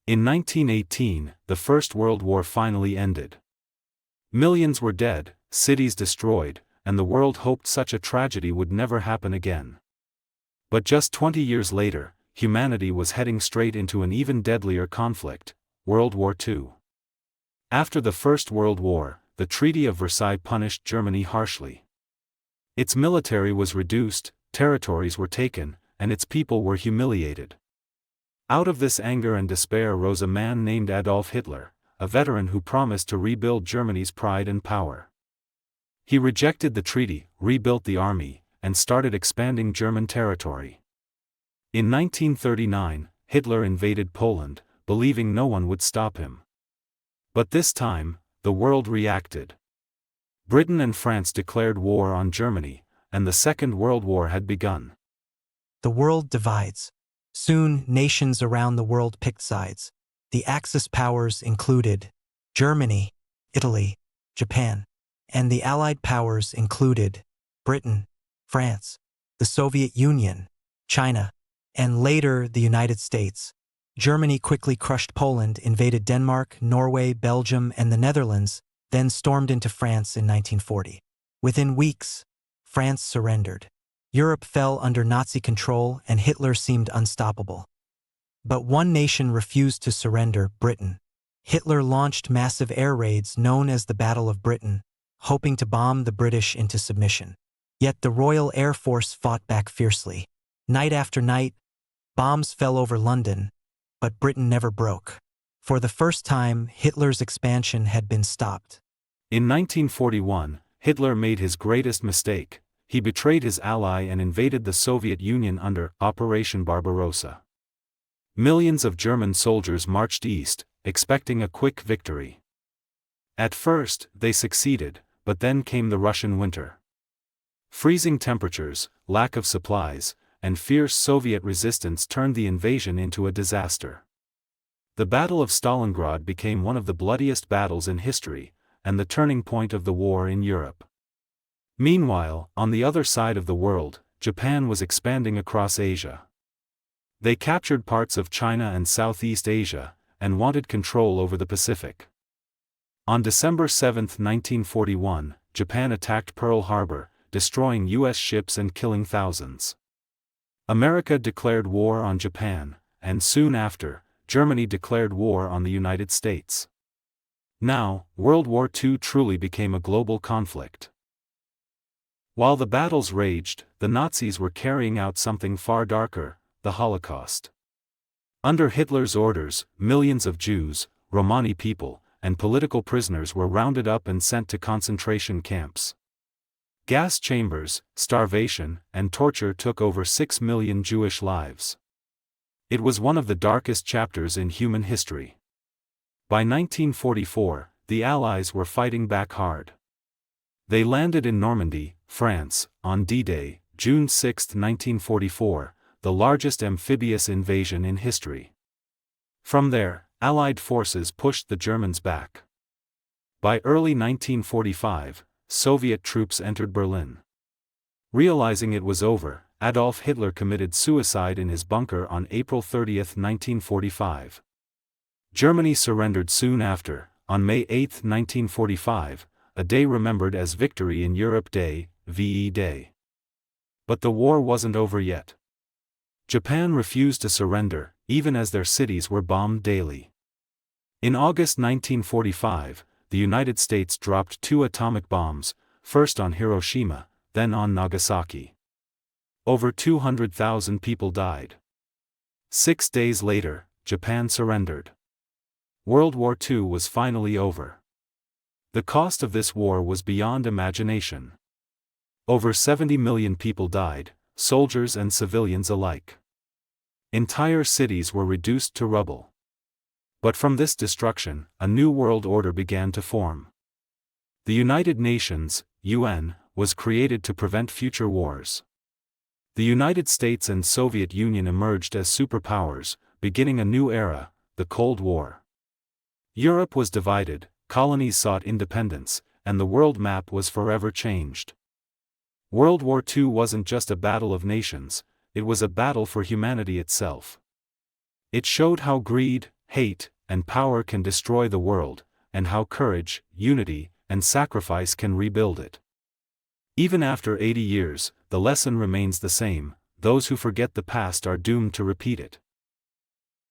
In 1918, the First World War finally ended. Millions were dead, cities destroyed, and the world hoped such a tragedy would never happen again. But just 20 years later, humanity was heading straight into an even deadlier conflict, World War II. After the First World War, the Treaty of Versailles punished Germany harshly. Its military was reduced, territories were taken, and its people were humiliated. Out of this anger and despair rose a man named Adolf Hitler, a veteran who promised to rebuild Germany's pride and power. He rejected the treaty, rebuilt the army, and started expanding German territory. In 1939, Hitler invaded Poland, believing no one would stop him. But this time, the world reacted. Britain and France declared war on Germany, and the Second World War had begun. The world divides. Soon, nations around the world picked sides. The Axis powers included Germany, Italy, Japan, and the Allied powers included Britain, France, the Soviet Union, China, and later the United States. Germany quickly crushed Poland, invaded Denmark, Norway, Belgium, and the Netherlands, then stormed into France in 1940. Within weeks, France surrendered. Europe fell under Nazi control and Hitler seemed unstoppable. But one nation refused to surrender, Britain. Hitler launched massive air raids known as the Battle of Britain, hoping to bomb the British into submission. Yet the Royal Air Force fought back fiercely. Night after night, bombs fell over London, but Britain never broke. For the first time, Hitler's expansion had been stopped. In 1941, Hitler made his greatest mistake. He betrayed his ally and invaded the Soviet Union under Operation Barbarossa. Millions of German soldiers marched east, expecting a quick victory. At first, they succeeded, but then came the Russian winter. Freezing temperatures, lack of supplies, and fierce Soviet resistance turned the invasion into a disaster. The Battle of Stalingrad became one of the bloodiest battles in history, and the turning point of the war in Europe. Meanwhile, on the other side of the world, Japan was expanding across Asia. They captured parts of China and Southeast Asia, and wanted control over the Pacific. On December 7, 1941, Japan attacked Pearl Harbor, destroying U.S. ships and killing thousands. America declared war on Japan, and soon after, Germany declared war on the United States. Now, World War II truly became a global conflict. While the battles raged, the Nazis were carrying out something far darker, the Holocaust. Under Hitler's orders, millions of Jews, Romani people, and political prisoners were rounded up and sent to concentration camps. Gas chambers, starvation, and torture took over 6 million Jewish lives. It was one of the darkest chapters in human history. By 1944, the Allies were fighting back hard. They landed in Normandy, France, on D-Day, June 6, 1944, the largest amphibious invasion in history. From there, Allied forces pushed the Germans back. By early 1945, Soviet troops entered Berlin. Realizing it was over, Adolf Hitler committed suicide in his bunker on April 30, 1945. Germany surrendered soon after, on May 8, 1945, a day remembered as Victory in Europe Day, VE Day. But the war wasn't over yet. Japan refused to surrender, even as their cities were bombed daily. In August 1945, the United States dropped 2 atomic bombs, first on Hiroshima, then on Nagasaki. Over 200,000 people died. 6 days later, Japan surrendered. World War II was finally over. The cost of this war was beyond imagination. Over 70 million people died, soldiers and civilians alike. Entire cities were reduced to rubble. But from this destruction, a new world order began to form. The United Nations, UN, was created to prevent future wars. The United States and Soviet Union emerged as superpowers, beginning a new era, the Cold War. Europe was divided, colonies sought independence, and the world map was forever changed. World War II wasn't just a battle of nations, it was a battle for humanity itself. It showed how greed, hate, and power can destroy the world, and how courage, unity, and sacrifice can rebuild it. Even after 80 years, the lesson remains the same: those who forget the past are doomed to repeat it.